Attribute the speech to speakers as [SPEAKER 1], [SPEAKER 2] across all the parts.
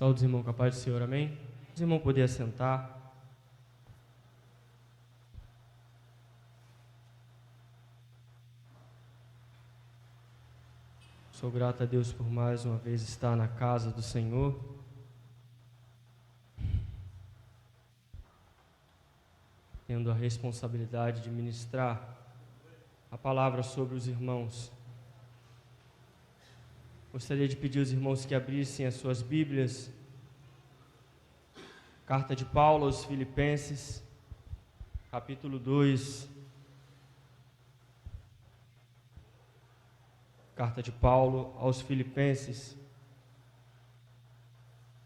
[SPEAKER 1] Todos os irmãos capazes do Senhor, amém? Os irmãos poderem assentar. Sou grato a Deus por mais uma vez estar na casa do Senhor. Tendo a responsabilidade de ministrar a palavra sobre os irmãos. Gostaria de pedir aos irmãos que abrissem as suas Bíblias. Carta de Paulo aos Filipenses, capítulo 2. Carta de Paulo aos Filipenses,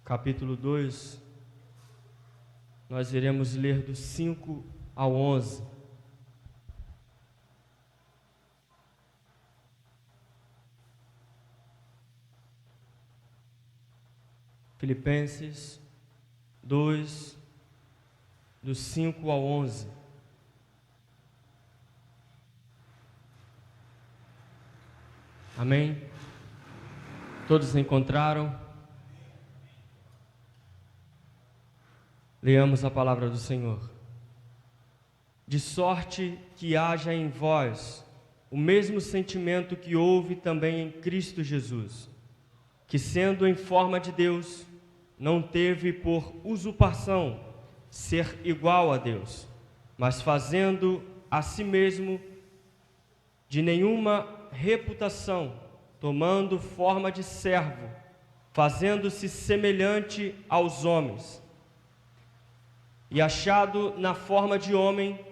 [SPEAKER 1] capítulo 2. Nós iremos ler do 5 ao 11. Filipenses 2, do 5 ao 11. Amém? Todos encontraram? Leamos a palavra do Senhor. De sorte que haja em vós o mesmo sentimento que houve também em Cristo Jesus, que sendo em forma de Deus, não teve por usurpação ser igual a Deus, mas fazendo a si mesmo de nenhuma reputação, tomando forma de servo, fazendo-se semelhante aos homens. E achado na forma de homem,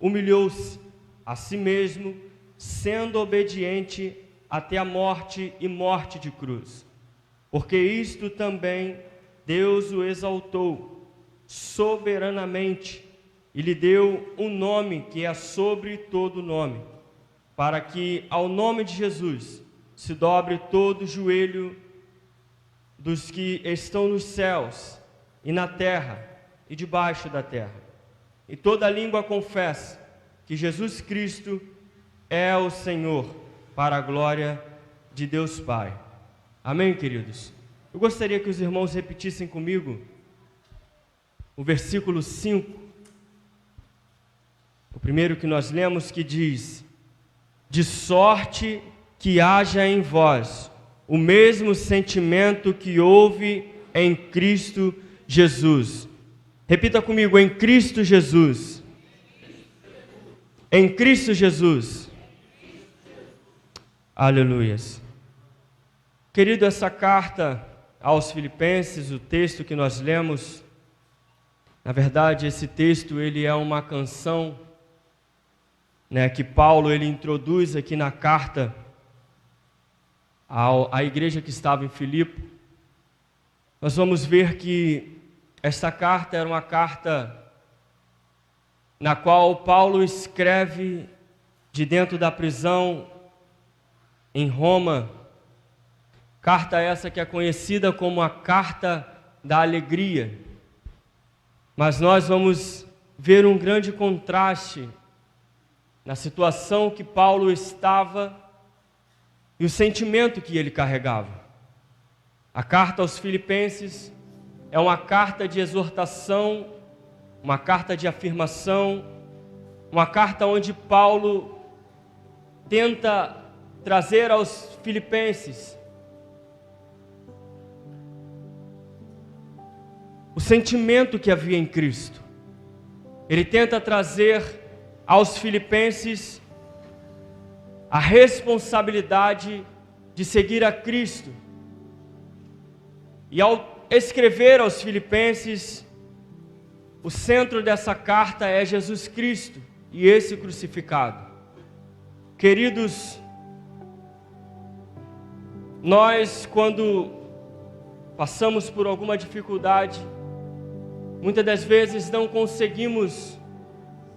[SPEAKER 1] humilhou-se a si mesmo, sendo obediente até a morte e morte de cruz. Porque isto também Deus o exaltou soberanamente e lhe deu um nome que é sobre todo nome, para que ao nome de Jesus se dobre todo o joelho dos que estão nos céus e na terra e debaixo da terra, e toda língua confesse que Jesus Cristo é o Senhor, para a glória de Deus Pai. Amém, queridos? Eu gostaria que os irmãos repetissem comigo o versículo 5, o primeiro que nós lemos, que diz: de sorte que haja em vós o mesmo sentimento que houve em Cristo Jesus. Repita comigo: em Cristo Jesus. Em Cristo Jesus. Aleluias. Querido, essa carta aos Filipenses, o texto que nós lemos, na verdade, esse texto ele é uma canção, que Paulo ele introduz aqui na carta à igreja que estava em Filipe. Nós vamos ver que esta carta era uma carta na qual Paulo escreve de dentro da prisão em Roma. Carta essa que é conhecida como a Carta da Alegria. Mas nós vamos ver um grande contraste na situação que Paulo estava e o sentimento que ele carregava. A carta aos Filipenses é uma carta de exortação, uma carta de afirmação, uma carta onde Paulo tenta trazer aos filipenses o sentimento que havia em Cristo. Ele tenta trazer aos filipenses a responsabilidade de seguir a Cristo. E ao escrever aos filipenses, o centro dessa carta é Jesus Cristo e esse crucificado. Queridos, nós quando passamos por alguma dificuldade, muitas das vezes não conseguimos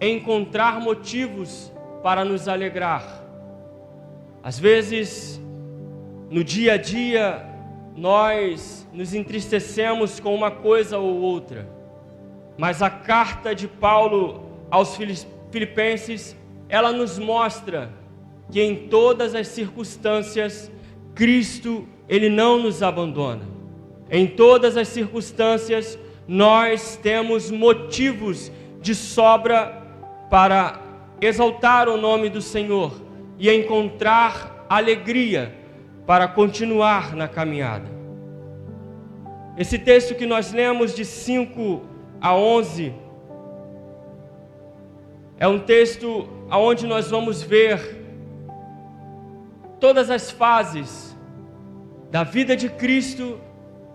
[SPEAKER 1] encontrar motivos para nos alegrar. Às vezes, no dia a dia, nós nos entristecemos com uma coisa ou outra. Mas a carta de Paulo aos Filipenses, ela nos mostra que em todas as circunstâncias, Cristo, Ele não nos abandona. em todas as circunstâncias, nós temos motivos de sobra para exaltar o nome do Senhor e encontrar alegria para continuar na caminhada. Esse texto que nós lemos de 5 a 11 é um texto onde nós vamos ver todas as fases da vida de Cristo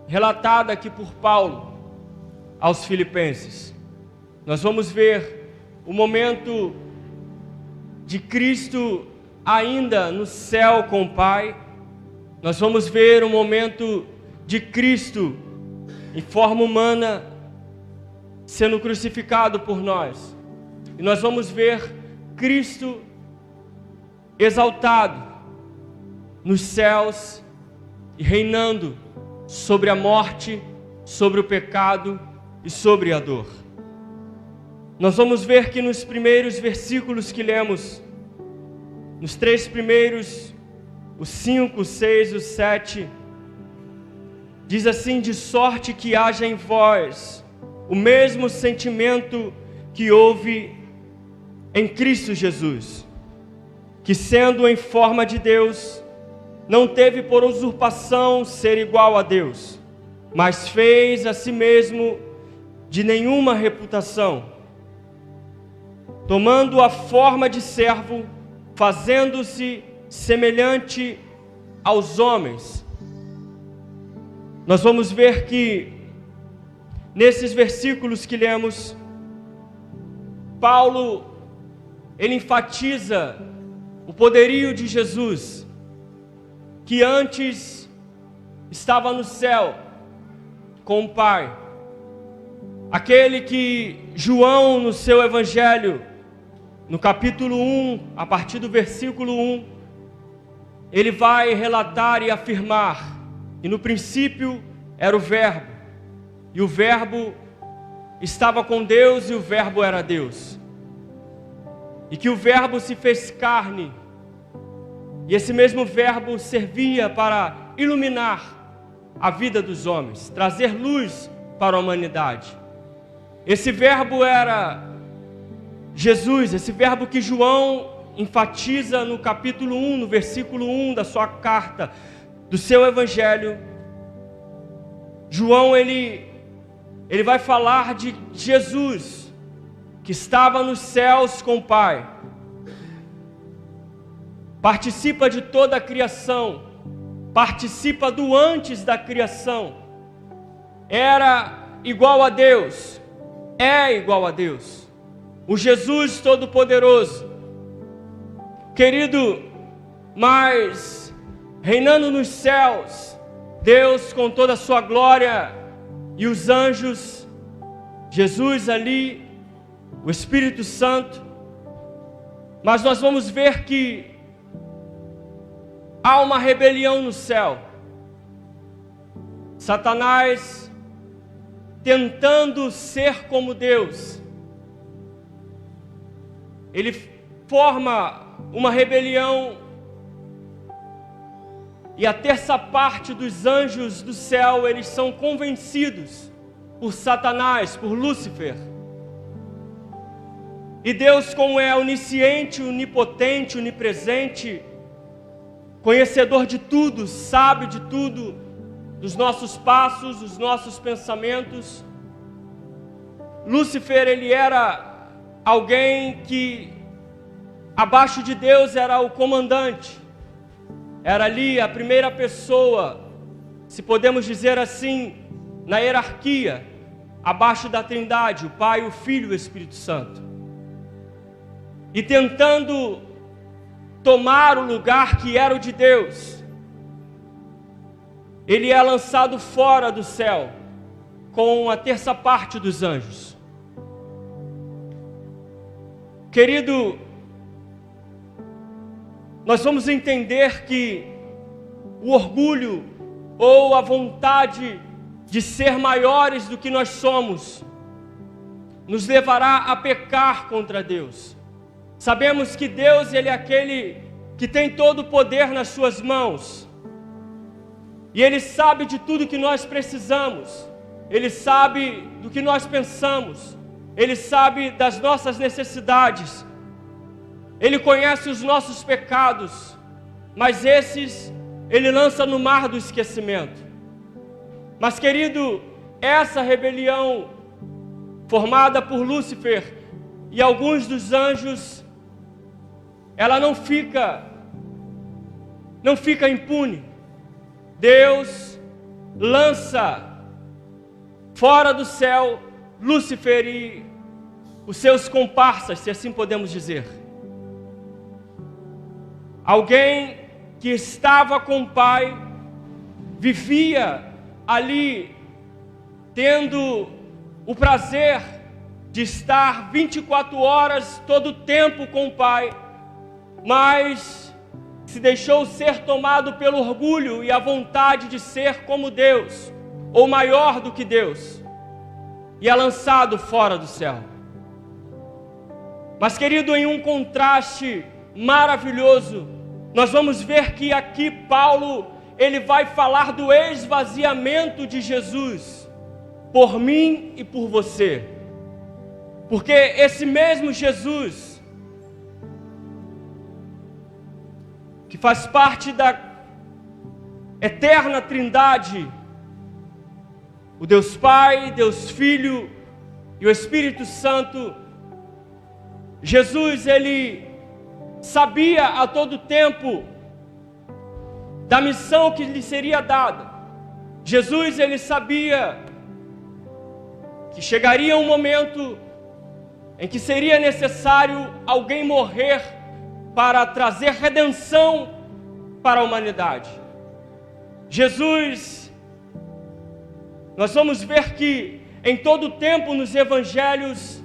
[SPEAKER 1] relatada aqui por Paulo aos Filipenses. Nós vamos ver o momento de Cristo ainda no céu com o Pai. Nós vamos ver o momento de Cristo em forma humana sendo crucificado por nós. E nós vamos ver Cristo exaltado nos céus e reinando sobre a morte, sobre o pecado e sobre a dor. Nós vamos ver que nos primeiros versículos que lemos, nos 3 primeiros, os 5, 6, os 7, diz assim: de sorte que haja em vós o mesmo sentimento que houve em Cristo Jesus, que sendo em forma de Deus, não teve por usurpação ser igual a Deus, mas fez a si mesmo de nenhuma reputação, tomando a forma de servo, fazendo-se semelhante aos homens. Nós vamos ver que nesses versículos que lemos, Paulo, ele enfatiza o poderio de Jesus, que antes estava no céu com o Pai. Aquele que João, no seu Evangelho, no capítulo 1, a partir do versículo 1, ele vai relatar e afirmar que no princípio era o Verbo, e o Verbo estava com Deus e o Verbo era Deus, e que o Verbo se fez carne, e esse mesmo Verbo servia para iluminar a vida dos homens, trazer luz para a humanidade. Esse Verbo era Jesus, esse Verbo que João enfatiza no capítulo 1, no versículo 1 da sua carta, do seu Evangelho. João, ele vai falar de Jesus, que estava nos céus com o Pai, participa de toda a criação, participa do antes da criação, era igual a Deus, é igual a Deus, o Jesus Todo-Poderoso. Querido, mas reinando nos céus, Deus com toda a sua glória e os anjos, Jesus ali, o Espírito Santo. Mas nós vamos ver que há uma rebelião no céu. Satanás tentando ser como Deus, ele forma uma rebelião, e a terça parte dos anjos do céu, eles são convencidos por Satanás, por Lúcifer. E Deus, como é onisciente, onipotente, onipresente, conhecedor de tudo, sábio de tudo, dos nossos passos, dos nossos pensamentos, Lúcifer, ele era alguém que abaixo de Deus era o comandante, era ali a primeira pessoa, se podemos dizer assim, na hierarquia, abaixo da Trindade, o Pai, o Filho e o Espírito Santo. E tentando tomar o lugar que era o de Deus, ele é lançado fora do céu, com a terça parte dos anjos. Querido, nós vamos entender que o orgulho ou a vontade de ser maiores do que nós somos nos levará a pecar contra Deus. Sabemos que Deus, ele é aquele que tem todo o poder nas suas mãos, E Ele sabe de tudo que nós precisamos. Ele sabe do que nós pensamos. Ele sabe das nossas necessidades. Ele conhece os nossos pecados, mas esses Ele lança no mar do esquecimento. Mas, querido, essa rebelião formada por Lúcifer e alguns dos anjos, ela não fica impune. Deus lança fora do céu Lúcifer e os seus comparsas, se assim podemos dizer. Alguém que estava com o Pai, vivia ali, tendo o prazer de estar 24 horas, todo o tempo com o Pai, mas se deixou ser tomado pelo orgulho e a vontade de ser como Deus, ou maior do que Deus, e é lançado fora do céu. Mas, querido, em um contraste maravilhoso, nós vamos ver que aqui Paulo, ele vai falar do esvaziamento de Jesus, por mim e por você. Porque esse mesmo Jesus, que faz parte da eterna Trindade, o Deus Pai, Deus Filho e o Espírito Santo, Jesus, ele sabia a todo tempo da missão que lhe seria dada. Jesus, ele sabia que chegaria um momento em que seria necessário alguém morrer para trazer redenção para a humanidade. Jesus, nós vamos ver que em todo o tempo nos evangelhos,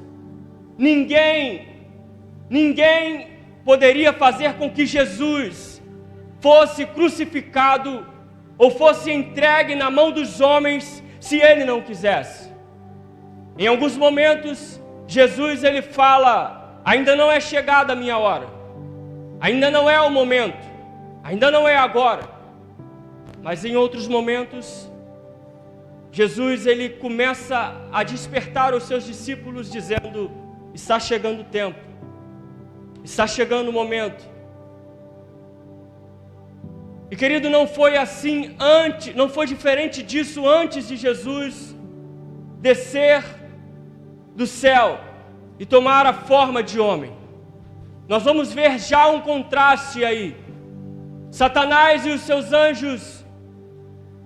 [SPEAKER 1] ninguém poderia fazer com que Jesus fosse crucificado ou fosse entregue na mão dos homens se ele não quisesse. Em alguns momentos, Jesus ele fala: ainda não é chegada a minha hora, ainda não é o momento, ainda não é agora. Mas em outros momentos, Jesus ele começa a despertar os seus discípulos dizendo: está chegando o tempo, está chegando o momento. E, querido, não foi assim antes, não foi diferente disso antes de Jesus descer do céu e tomar a forma de homem. Nós vamos ver já um contraste aí. Satanás e os seus anjos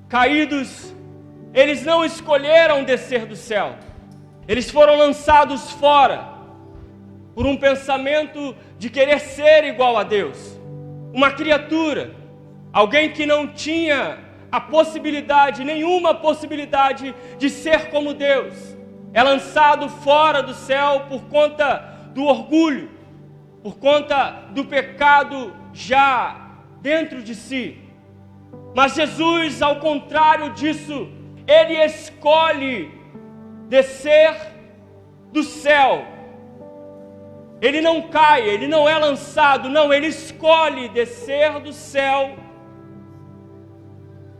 [SPEAKER 1] caídos, eles não escolheram descer do céu. Eles foram lançados fora por um pensamento de querer ser igual a Deus. Uma criatura, alguém que não tinha a possibilidade, nenhuma possibilidade de ser como Deus, é lançado fora do céu por conta do orgulho, por conta do pecado já dentro de si. Mas Jesus, ao contrário disso, ele escolhe descer do céu. Ele não cai, ele não é lançado, não, ele escolhe descer do céu,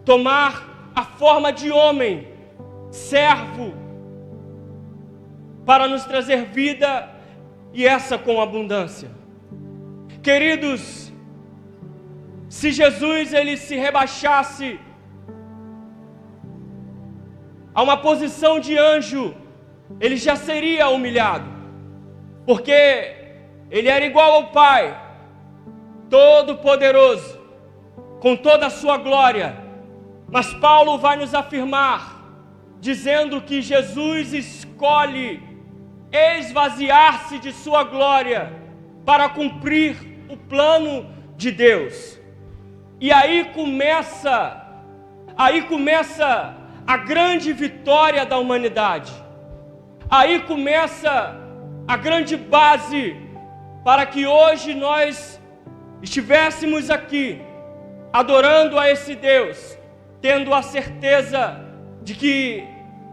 [SPEAKER 1] tomar a forma de homem, servo, para nos trazer vida, e essa com abundância. Queridos, se Jesus ele se rebaixasse a uma posição de anjo, ele já seria humilhado, porque ele era igual ao Pai, todo-poderoso, com toda a sua glória. Mas Paulo vai nos afirmar, dizendo que Jesus escolhe esvaziar-se de sua glória para cumprir o plano de Deus. E aí começa a grande vitória da humanidade. Aí começa a grande base para que hoje nós estivéssemos aqui adorando a esse Deus, tendo a certeza de que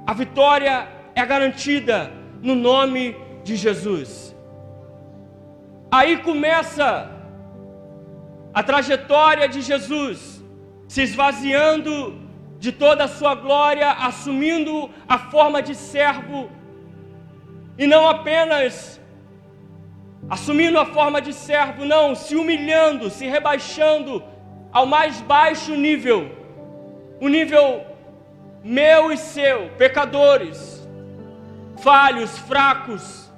[SPEAKER 1] a vitória é garantida no nome de Jesus. Aí começa a trajetória de Jesus, se esvaziando de toda a sua glória, assumindo a forma de servo, e não apenas assumindo a forma de servo, não, se humilhando, se rebaixando ao mais baixo nível, o nível meu e seu, pecadores, falhos, fracos,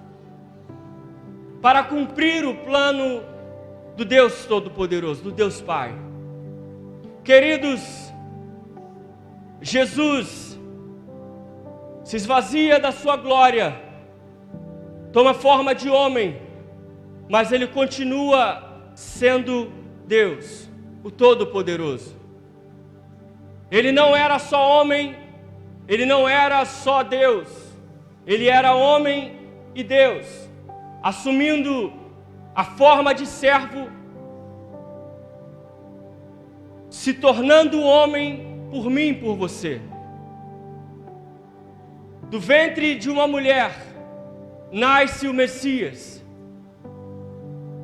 [SPEAKER 1] para cumprir o plano do Deus Todo-Poderoso, do Deus Pai. Queridos, Jesus se esvazia da sua glória, toma forma de homem, mas Ele continua sendo Deus, o Todo-Poderoso. Ele não era só homem, Ele não era só Deus, Ele era homem e Deus, assumindo a forma de servo, se tornando homem por mim e por você. Do ventre de uma mulher nasce o Messias.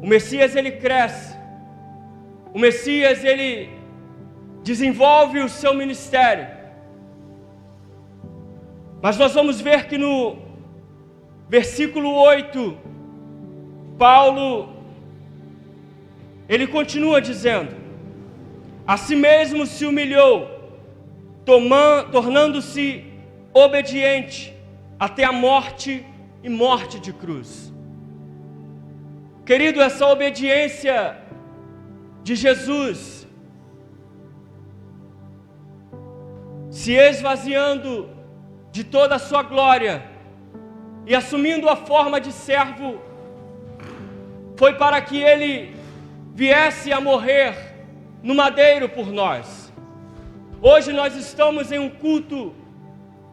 [SPEAKER 1] O Messias, ele cresce. O Messias, ele desenvolve o seu ministério. Mas nós vamos ver que no versículo 8, Paulo, ele continua dizendo: a si mesmo se humilhou, tornando-se obediente até a morte e morte de cruz. Querido, essa obediência de Jesus, se esvaziando de toda a sua glória e assumindo a forma de servo, foi para que Ele viesse a morrer no madeiro por nós. Hoje nós estamos em um culto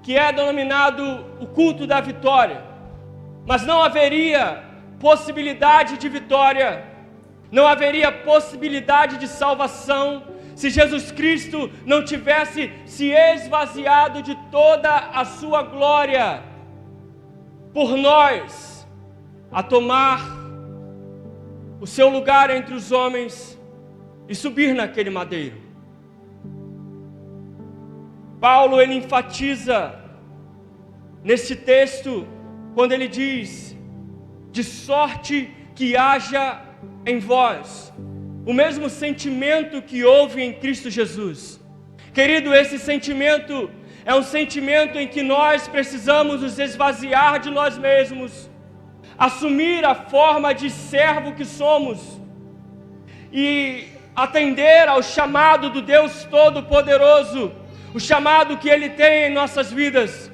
[SPEAKER 1] que é denominado o culto da vitória, mas não haveria possibilidade de vitória, não haveria possibilidade de salvação se Jesus Cristo não tivesse se esvaziado de toda a sua glória por nós, a tomar o seu lugar entre os homens e subir naquele madeiro. Paulo, ele enfatiza neste texto, quando ele diz: de sorte que haja em vós o mesmo sentimento que houve em Cristo Jesus. Querido, esse sentimento é um sentimento em que nós precisamos nos esvaziar de nós mesmos, assumir a forma de servo que somos e atender ao chamado do Deus Todo-Poderoso, o chamado que Ele tem em nossas vidas.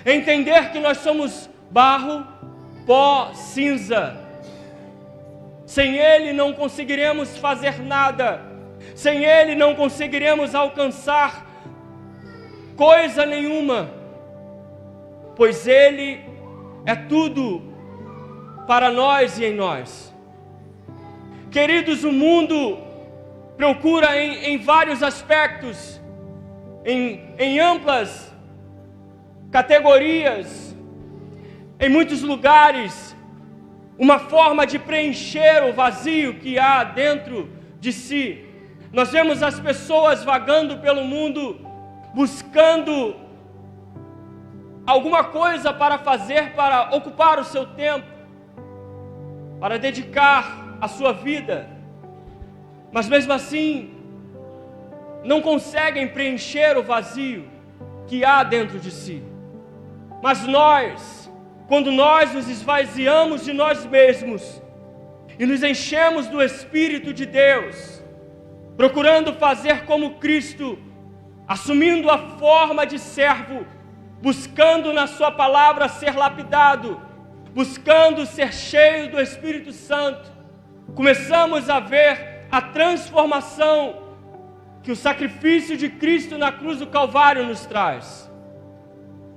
[SPEAKER 1] Entender que nós somos barro, pó, cinza. Sem Ele não conseguiremos fazer nada. Sem Ele não conseguiremos alcançar coisa nenhuma, pois Ele é tudo para nós e em nós. Queridos, o mundo procura em vários aspectos, em amplas categorias, em muitos lugares, uma forma de preencher o vazio que há dentro de si. Nós vemos as pessoas vagando pelo mundo, buscando alguma coisa para fazer, para ocupar o seu tempo, para dedicar a sua vida, mas mesmo assim não conseguem preencher o vazio que há dentro de si. Mas nós, quando nós nos esvaziamos de nós mesmos e nos enchemos do Espírito de Deus, procurando fazer como Cristo, assumindo a forma de servo, buscando na sua palavra ser lapidado, buscando ser cheio do Espírito Santo, começamos a ver a transformação que o sacrifício de Cristo na cruz do Calvário nos traz.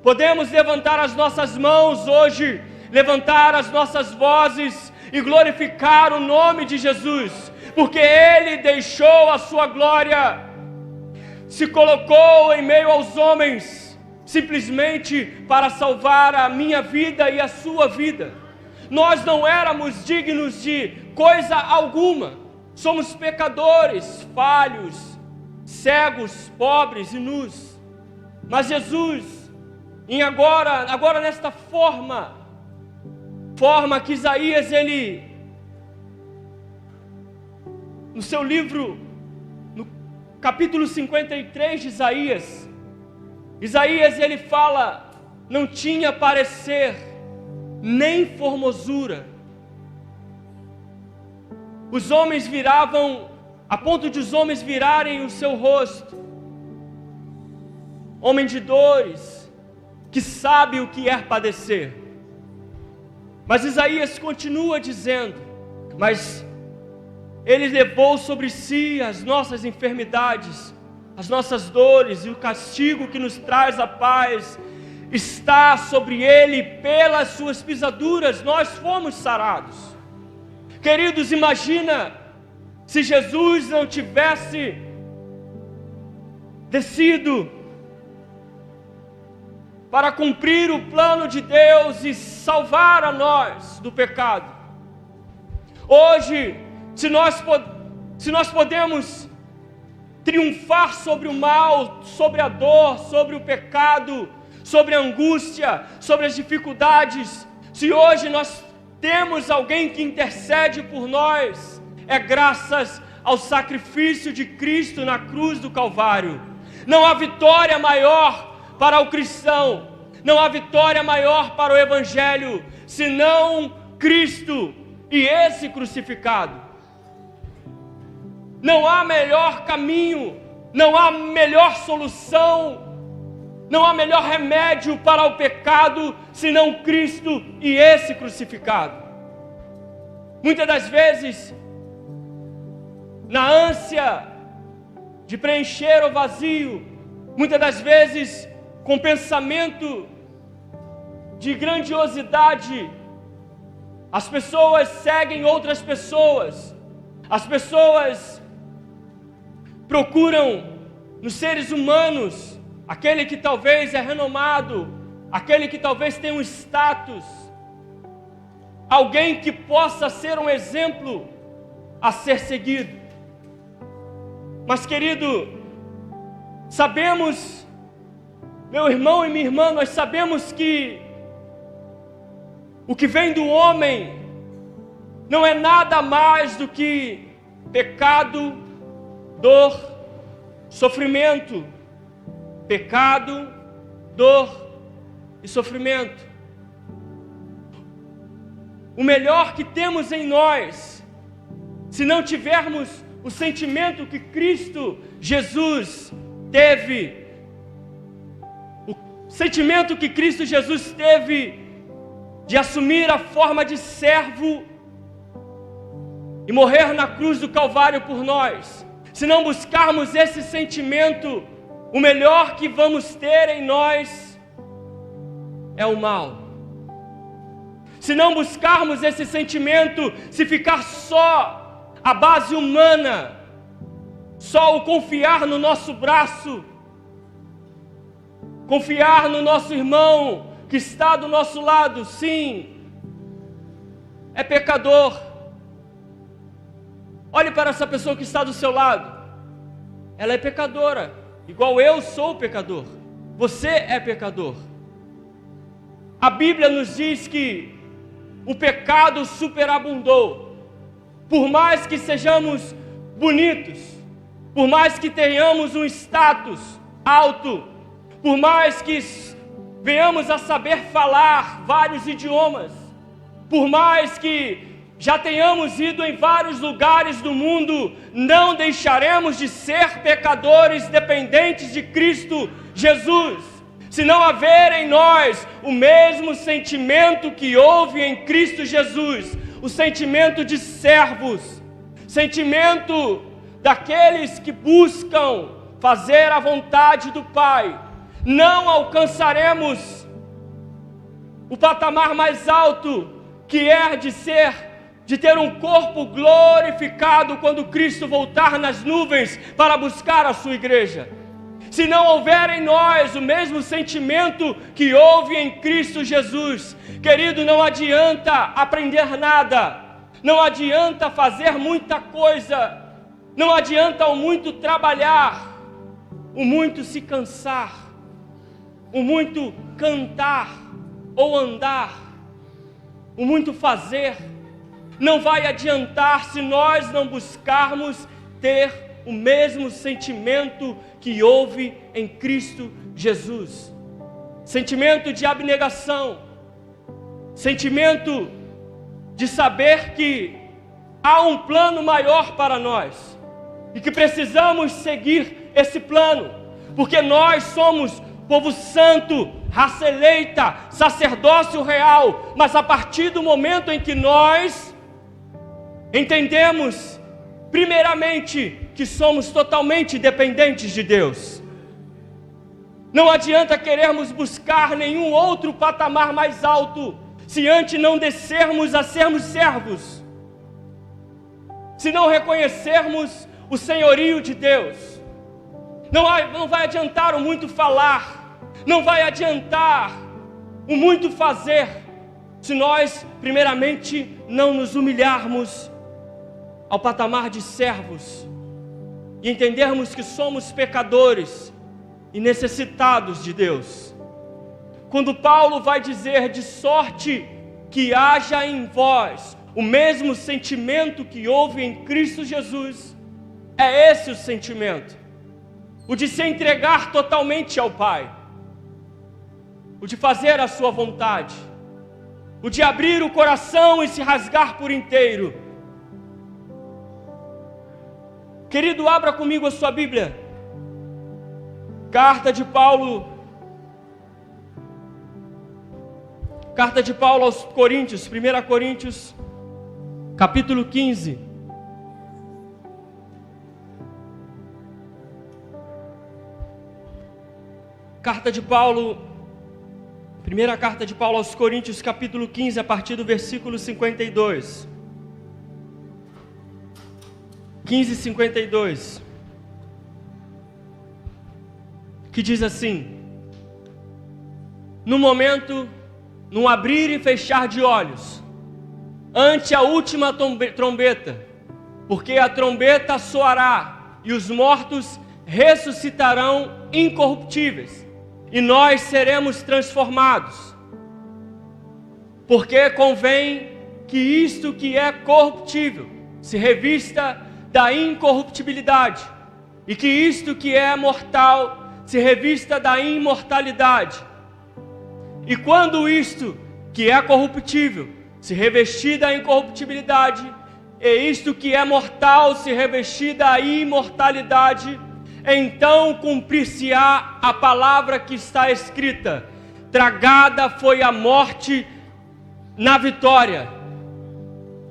[SPEAKER 1] Podemos levantar as nossas mãos hoje, levantar as nossas vozes e glorificar o nome de Jesus, porque Ele deixou a sua glória, se colocou em meio aos homens, simplesmente para salvar a minha vida e a sua vida. Nós não éramos dignos de coisa alguma, somos pecadores, falhos, cegos, pobres e nus. Mas Jesus, agora nesta forma que Isaías, ele, no seu livro, no capítulo 53 de Isaías, ele fala, não tinha parecer, nem formosura. Os homens viravam, a ponto de os homens virarem o seu rosto. Homem de dores, que sabe o que é padecer. Mas Isaías continua dizendo, mas Ele levou sobre si as nossas enfermidades, as nossas dores, e o castigo que nos traz a paz está sobre Ele, pelas suas pisaduras nós fomos sarados. Queridos, imagina se Jesus não tivesse descido para cumprir o plano de Deus e salvar a nós do pecado. Hoje, se nós podemos triunfar sobre o mal, sobre a dor, sobre o pecado, sobre a angústia, sobre as dificuldades, se hoje nós temos alguém que intercede por nós, é graças ao sacrifício de Cristo na cruz do Calvário. Não há vitória maior para o cristão, não há vitória maior para o Evangelho, senão Cristo e esse crucificado. Não há melhor caminho, não há melhor solução, não há melhor remédio para o pecado, senão Cristo e esse crucificado. Muitas das vezes, na ânsia de preencher o vazio, muitas das vezes com pensamento de grandiosidade, as pessoas seguem outras pessoas, as pessoas procuram nos seres humanos aquele que talvez é renomado, aquele que talvez tem um status, alguém que possa ser um exemplo a ser seguido. Mas, querido, sabemos, meu irmão e minha irmã, nós sabemos que o que vem do homem não é nada mais do que pecado, dor, sofrimento. Pecado, dor e sofrimento. O melhor que temos em nós, se não tivermos o sentimento que Cristo Jesus teve, o sentimento que Cristo Jesus teve de assumir a forma de servo e morrer na cruz do Calvário por nós, se não buscarmos esse sentimento, o melhor que vamos ter em nós é o mal. Se não buscarmos esse sentimento, se ficar só a base humana, só o confiar no nosso braço, confiar no nosso irmão que está do nosso lado, sim, é pecador. Olhe para essa pessoa que está do seu lado, ela é pecadora, igual eu sou pecador, você é pecador. A Bíblia nos diz que o pecado superabundou. Por mais que sejamos bonitos, por mais que tenhamos um status alto, por mais que venhamos a saber falar vários idiomas, por mais que já tenhamos ido em vários lugares do mundo, não deixaremos de ser pecadores dependentes de Cristo Jesus. Se não haver em nós o mesmo sentimento que houve em Cristo Jesus, o sentimento de servos, sentimento daqueles que buscam fazer a vontade do Pai, não alcançaremos o patamar mais alto, que é de ter um corpo glorificado quando Cristo voltar nas nuvens para buscar a sua igreja. Se não houver em nós o mesmo sentimento que houve em Cristo Jesus, querido, não adianta aprender nada, não adianta fazer muita coisa, não adianta o muito trabalhar, o muito se cansar, o muito cantar ou andar, o muito fazer, não vai adiantar se nós não buscarmos ter o mesmo sentimento que houve em Cristo Jesus. Sentimento de abnegação, sentimento de saber que há um plano maior para nós e que precisamos seguir esse plano, porque nós somos povo santo, raça eleita, sacerdócio real. Mas a partir do momento em que nós entendemos, primeiramente, que somos totalmente dependentes de Deus, não adianta querermos buscar nenhum outro patamar mais alto, se antes não descermos a sermos servos, se não reconhecermos o senhorio de Deus. Não vai adiantar o muito falar, não vai adiantar o muito fazer, se nós, primeiramente, não nos humilharmos ao patamar de servos e entendermos que somos pecadores e necessitados de Deus. Quando Paulo vai dizer de sorte que haja em vós o mesmo sentimento que houve em Cristo Jesus, é esse o sentimento, o de se entregar totalmente ao Pai, o de fazer a sua vontade, o de abrir o coração e se rasgar por inteiro. Querido, abra comigo a sua Bíblia, Carta de Paulo aos Coríntios, 1 Coríntios, capítulo 15. Primeira carta de Paulo aos Coríntios, capítulo 15, a partir do versículo 52. 15:52, que diz assim: no momento, num abrir e fechar de olhos, ante a última trombeta, porque a trombeta soará e os mortos ressuscitarão incorruptíveis, e nós seremos transformados, porque convém que isto que é corruptível se revista da incorruptibilidade, e que isto que é mortal se revista da imortalidade. E quando isto que é corruptível se revestir da incorruptibilidade, e isto que é mortal se revestir da imortalidade, então cumprir-se-á a palavra que está escrita: tragada foi a morte na vitória.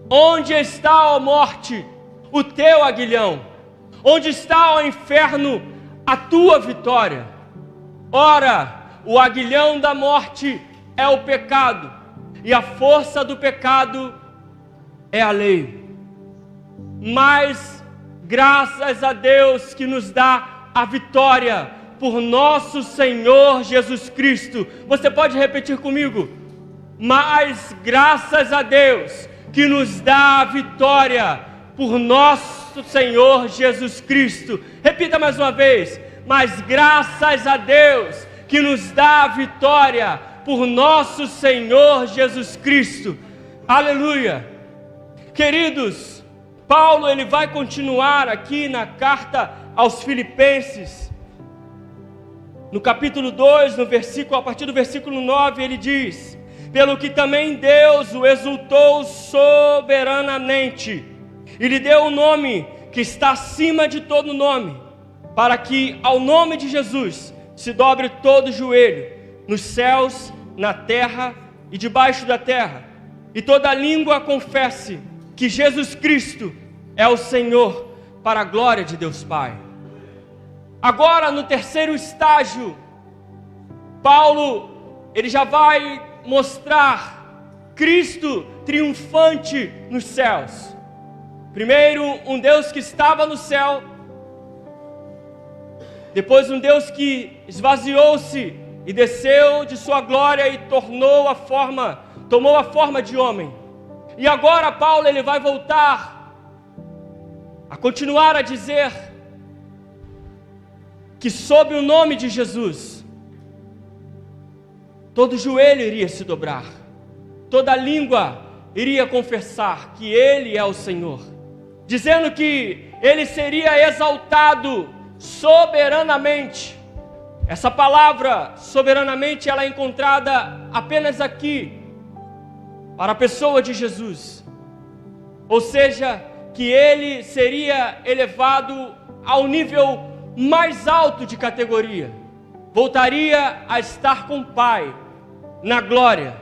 [SPEAKER 1] Onde está, ó morte, o teu aguilhão? Onde está, ó inferno, a tua vitória? Ora, o aguilhão da morte é o pecado, e a força do pecado é a lei. Mas graças a Deus que nos dá a vitória por nosso Senhor Jesus Cristo. Você pode repetir comigo? Mas graças a Deus que nos dá a vitória por nosso Senhor Jesus Cristo. Repita mais uma vez: mas graças a Deus que nos dá a vitória por nosso Senhor Jesus Cristo. Aleluia. Queridos, Paulo ele vai continuar aqui na carta aos Filipenses, no capítulo 2, a partir do versículo 9, ele diz: pelo que também Deus o exaltou soberanamente, e lhe deu o nome que está acima de todo nome, para que ao nome de Jesus se dobre todo o joelho, nos céus, na terra e debaixo da terra, e toda língua confesse que Jesus Cristo é o Senhor, para a glória de Deus Pai. Agora, no terceiro estágio, Paulo ele já vai mostrar Cristo triunfante nos céus. Primeiro, um Deus que estava no céu, depois um Deus que esvaziou-se e desceu de sua glória e tomou a forma de homem. E agora Paulo ele vai voltar a continuar a dizer que sob o nome de Jesus todo joelho iria se dobrar, toda língua iria confessar que Ele é o Senhor, dizendo que Ele seria exaltado soberanamente. Essa palavra soberanamente, ela é encontrada apenas aqui, para a pessoa de Jesus, ou seja, que Ele seria elevado ao nível mais alto de categoria, voltaria a estar com o Pai na glória.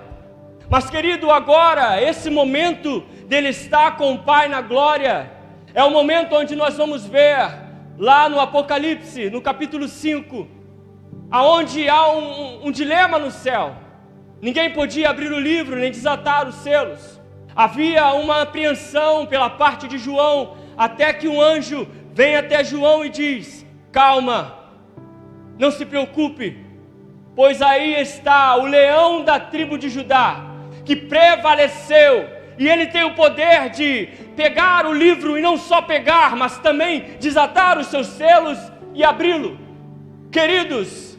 [SPEAKER 1] Mas querido, agora, esse momento dele estar com o Pai na glória, é o momento onde nós vamos ver, lá no Apocalipse, no capítulo 5, aonde há um dilema no céu. Ninguém podia abrir o livro, nem desatar os selos. Havia uma apreensão pela parte de João, até que um anjo vem até João e diz: calma, não se preocupe, pois aí está o leão da tribo de Judá, que prevaleceu, e ele tem o poder de pegar o livro, e não só pegar, mas também desatar os seus selos e abri-lo. Queridos,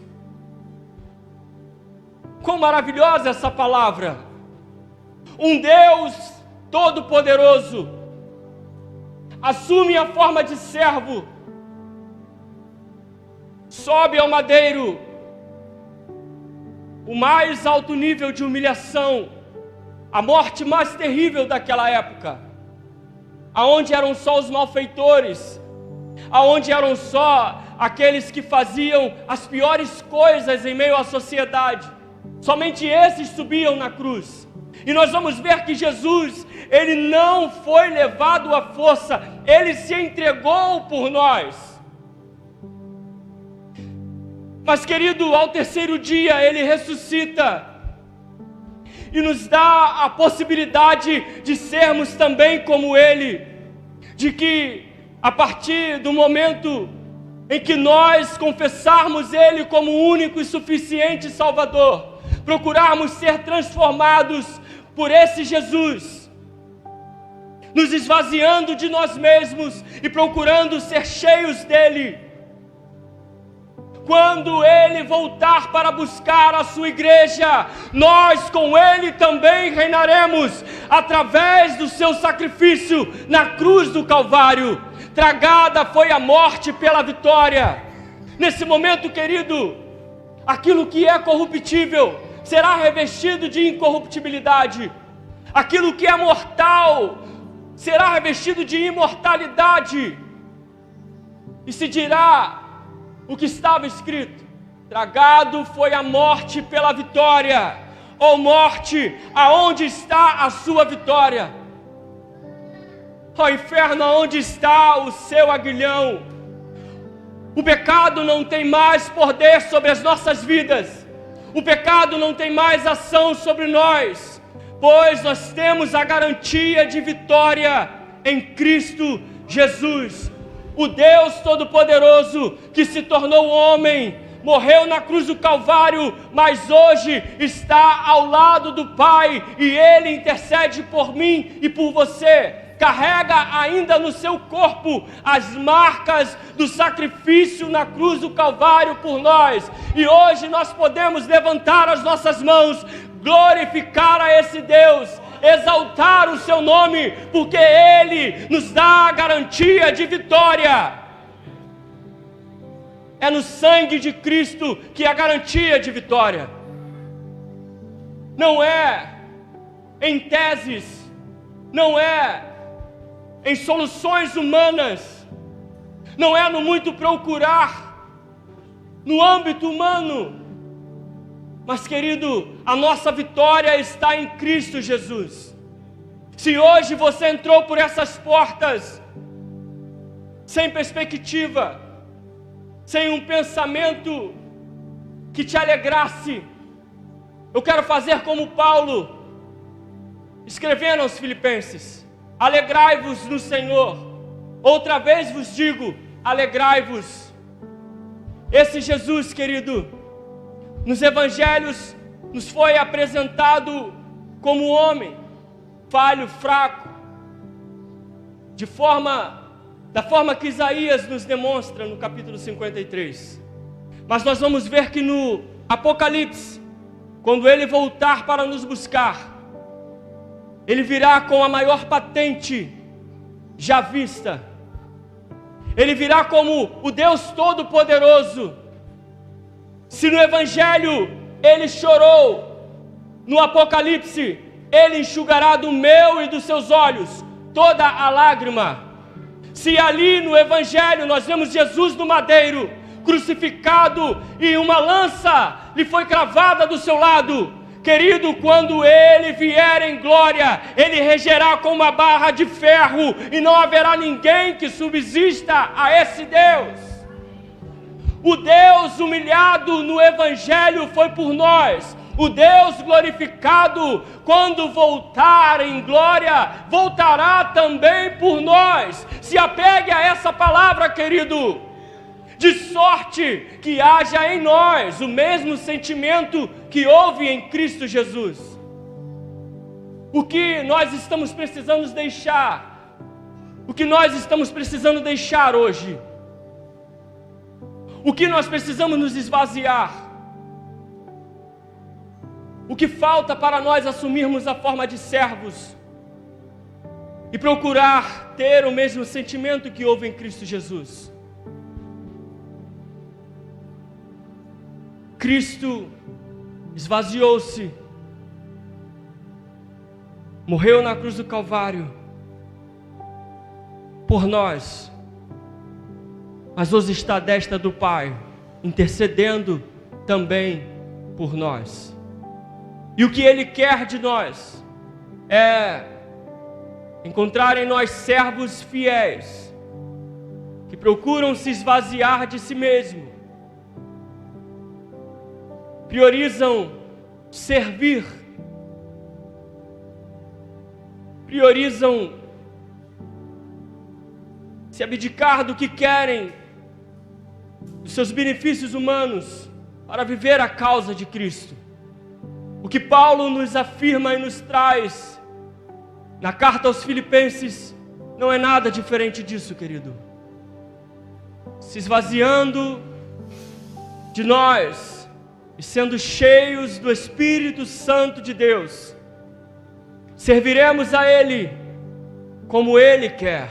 [SPEAKER 1] quão maravilhosa essa palavra! Um Deus todo-poderoso assume a forma de servo, sobe ao madeiro, o mais alto nível de humilhação, a morte mais terrível daquela época, aonde eram só os malfeitores, aonde eram só aqueles que faziam as piores coisas em meio à sociedade, somente esses subiam na cruz. E nós vamos ver que Jesus, Ele não foi levado à força, Ele se entregou por nós. Mas querido, ao terceiro dia Ele ressuscita e nos dá a possibilidade de sermos também como Ele, de que a partir do momento em que nós confessarmos Ele como o único e suficiente Salvador, procurarmos ser transformados por esse Jesus, nos esvaziando de nós mesmos e procurando ser cheios dEle, quando Ele voltar para buscar a sua igreja, nós com Ele também reinaremos, através do seu sacrifício na cruz do Calvário. Tragada foi a morte pela vitória. Nesse momento, querido, aquilo que é corruptível será revestido de incorruptibilidade, aquilo que é mortal será revestido de imortalidade, e se dirá o que estava escrito: tragado foi a morte pela vitória. Ó morte, aonde está a sua vitória? Ó inferno, aonde está o seu aguilhão? O pecado não tem mais poder sobre as nossas vidas, o pecado não tem mais ação sobre nós, pois nós temos a garantia de vitória em Cristo Jesus. O Deus Todo-Poderoso que se tornou homem, morreu na cruz do Calvário, mas hoje está ao lado do Pai, e Ele intercede por mim e por você. Carrega ainda no seu corpo as marcas do sacrifício na cruz do Calvário por nós, e hoje nós podemos levantar as nossas mãos, glorificar a esse Deus, exaltar o seu nome, porque Ele nos dá a garantia de vitória. É no sangue de Cristo que é a garantia de vitória, não é em teses, não é em soluções humanas, não é no muito procurar no âmbito humano, mas querido, a nossa vitória está em Cristo Jesus. Se hoje você entrou por essas portas sem perspectiva, sem um pensamento que te alegrasse, eu quero fazer como Paulo, escrevendo aos Filipenses: alegrai-vos no Senhor. Outra vez vos digo, alegrai-vos. Esse Jesus, querido, nos evangelhos nos foi apresentado como homem falho, fraco, da forma que Isaías nos demonstra no capítulo 53. Mas nós vamos ver que no Apocalipse, quando Ele voltar para nos buscar, Ele virá com a maior patente já vista. Ele virá como o Deus Todo-Poderoso. Se no Evangelho Ele chorou, no Apocalipse Ele enxugará do meu e dos seus olhos toda a lágrima. Se ali no Evangelho nós vemos Jesus no madeiro, crucificado, e uma lança lhe foi cravada do seu lado, querido, quando Ele vier em glória, Ele regerá com uma barra de ferro, e não haverá ninguém que subsista a esse Deus. O Deus humilhado no Evangelho foi por nós. O Deus glorificado, quando voltar em glória, voltará também por nós. Se apegue a essa palavra, querido. De sorte que haja em nós o mesmo sentimento que houve em Cristo Jesus. O que nós estamos precisando deixar? O que nós estamos precisando deixar hoje? O que nós precisamos nos esvaziar? O que falta para nós assumirmos a forma de servos e procurar ter o mesmo sentimento que houve em Cristo Jesus? Cristo esvaziou-se, morreu na cruz do Calvário por nós, mas hoje está à destra do Pai, intercedendo também por nós. E o que Ele quer de nós é encontrar em nós servos fiéis, que procuram se esvaziar de si mesmo, priorizam servir, priorizam se abdicar do que querem, dos seus benefícios humanos, para viver a causa de Cristo. O que Paulo nos afirma e nos traz na carta aos Filipenses não é nada diferente disso, querido. Se esvaziando de nós e sendo cheios do Espírito Santo de Deus, serviremos a Ele como Ele quer.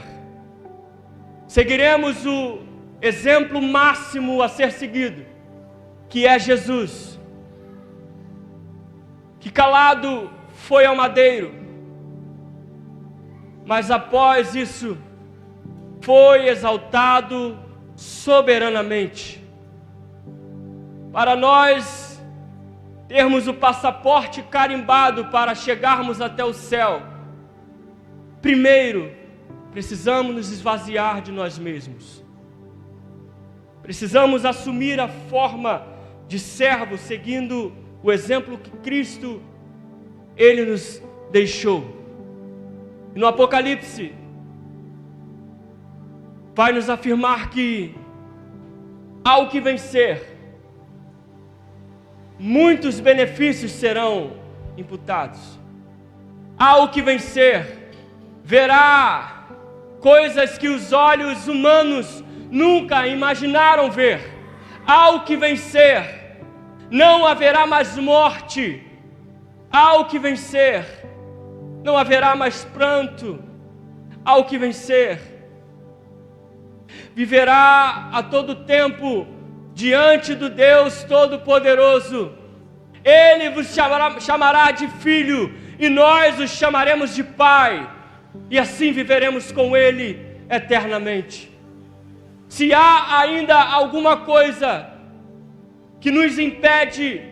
[SPEAKER 1] Seguiremos o exemplo máximo a ser seguido, que é Jesus, que calado foi ao madeiro, mas após isso foi exaltado soberanamente, para nós termos o passaporte carimbado para chegarmos até o céu. Primeiro, precisamos nos esvaziar de nós mesmos. Precisamos assumir a forma de servo, seguindo o exemplo que Cristo, Ele nos deixou. E no Apocalipse, vai nos afirmar que, ao que vencer, muitos benefícios serão imputados. Ao que vencer, verá coisas que os olhos humanos nunca imaginaram ver. Ao que vencer, não haverá mais morte. Ao que vencer, não haverá mais pranto. Ao que vencer, viverá a todo tempo diante do Deus Todo-Poderoso. Ele vos chamará de filho, e nós os chamaremos de pai, e assim viveremos com Ele eternamente. Se há ainda alguma coisa que nos impede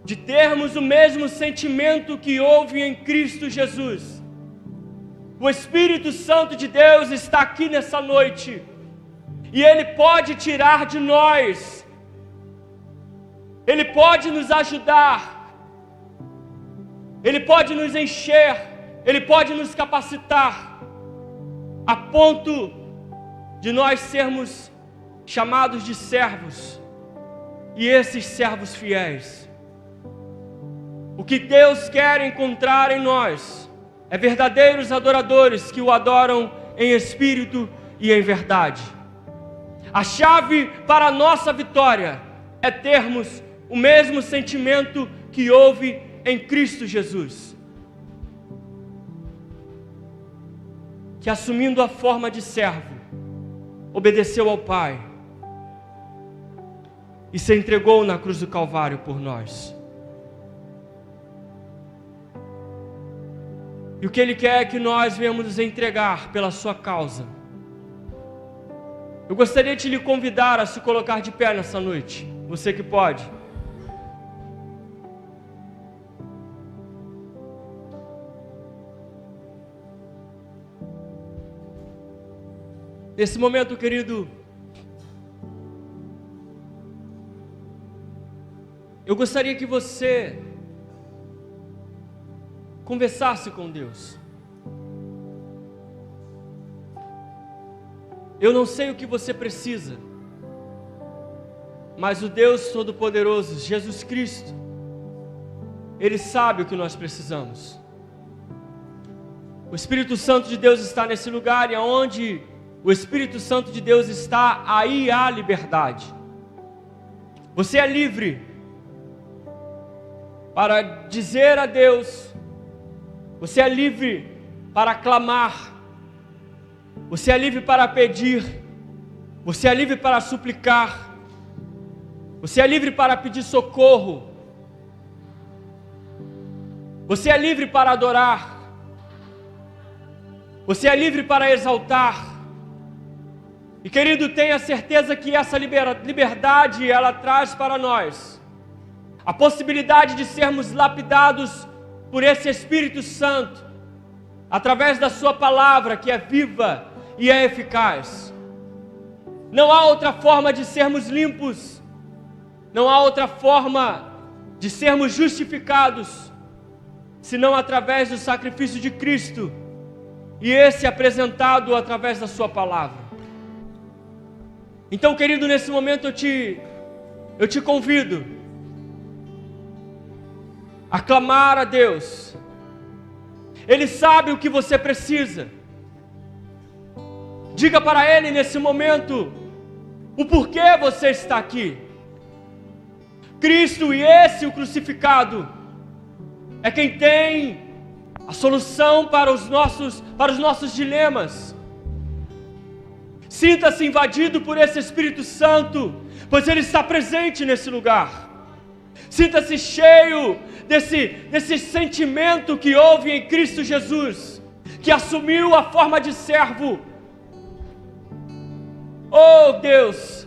[SPEAKER 1] de termos o mesmo sentimento que houve em Cristo Jesus, o Espírito Santo de Deus está aqui nessa noite, e Ele pode tirar de nós, Ele pode nos ajudar, Ele pode nos encher, Ele pode nos capacitar, a ponto de nós sermos chamados de servos, e esses servos fiéis. O que Deus quer encontrar em nós é verdadeiros adoradores que o adoram em espírito e em verdade. A chave para a nossa vitória é termos o mesmo sentimento que houve em Cristo Jesus, que assumindo a forma de servo, obedeceu ao Pai e se entregou na cruz do Calvário por nós. E o que Ele quer é que nós venhamos nos entregar pela sua causa. Eu gostaria de lhe convidar a se colocar de pé nessa noite, você que pode. Nesse momento, querido, eu gostaria que você conversasse com Deus. Eu não sei o que você precisa, mas o Deus Todo-Poderoso, Jesus Cristo, Ele sabe o que nós precisamos. O Espírito Santo de Deus está nesse lugar, e aonde o Espírito Santo de Deus está, aí há liberdade. Você é livre para dizer a Deus, você é livre para clamar, você é livre para pedir, você é livre para suplicar, você é livre para pedir socorro, você é livre para adorar, você é livre para exaltar. E querido, tenha certeza que essa liberdade, ela traz para nós a possibilidade de sermos lapidados por esse Espírito Santo, através da sua palavra, que é viva e é eficaz. Não há outra forma de sermos limpos, não há outra forma de sermos justificados, senão através do sacrifício de Cristo, e esse apresentado através da sua palavra. Então, querido, nesse momento eu te convido a clamar a Deus. Ele sabe o que você precisa. Diga para Ele nesse momento o porquê você está aqui. Cristo e esse, o crucificado, é quem tem a solução para os nossos dilemas. Sinta-se invadido por esse Espírito Santo, pois Ele está presente nesse lugar. Sinta-se cheio desse sentimento que houve em Cristo Jesus, que assumiu a forma de servo. Oh Deus,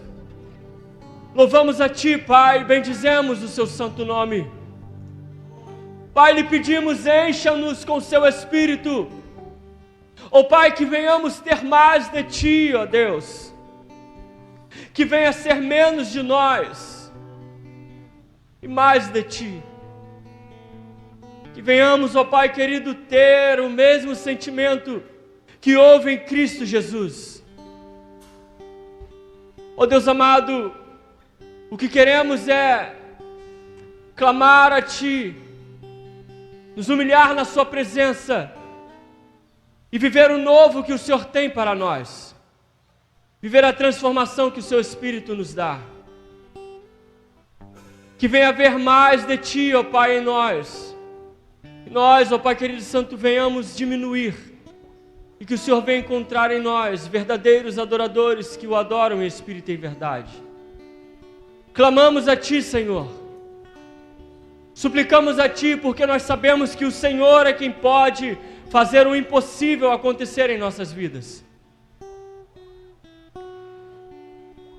[SPEAKER 1] louvamos a Ti, Pai, bendizemos o Seu santo nome. Pai, lhe pedimos, encha-nos com Seu Espírito. Oh Pai, que venhamos ter mais de Ti, ó Deus, que venha ser menos de nós e mais de Ti, que venhamos, ó Pai querido, ter o mesmo sentimento que houve em Cristo Jesus. Ó Deus amado, o que queremos é clamar a Ti, nos humilhar na Sua presença, e viver o novo que o Senhor tem para nós. Viver a transformação que o Seu Espírito nos dá. Que venha haver mais de Ti, ó Pai, em nós. E nós, ó Pai querido Santo, venhamos diminuir. E que o Senhor venha encontrar em nós verdadeiros adoradores que o adoram em Espírito e em verdade. Clamamos a Ti, Senhor. Suplicamos a Ti, porque nós sabemos que o Senhor é quem pode fazer o impossível acontecer em nossas vidas.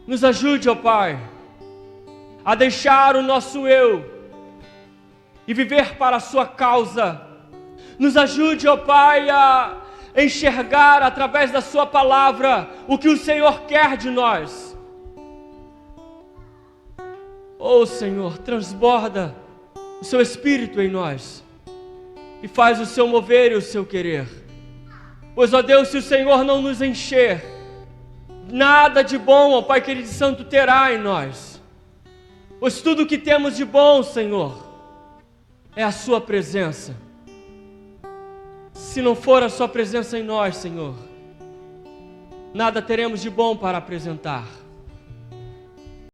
[SPEAKER 1] Nos ajude, ó Pai, a deixar o nosso eu e viver para a Sua causa. Nos ajude, ó Pai, a enxergar através da Sua palavra o que o Senhor quer de nós. Oh Senhor, transborda o Seu Espírito em nós e faz o Seu mover e o Seu querer. Pois, ó Deus, se o Senhor não nos encher, nada de bom, ó Pai querido Santo, terá em nós. Pois tudo o que temos de bom, Senhor, é a Sua presença. Se não for a Sua presença em nós, Senhor, nada teremos de bom para apresentar.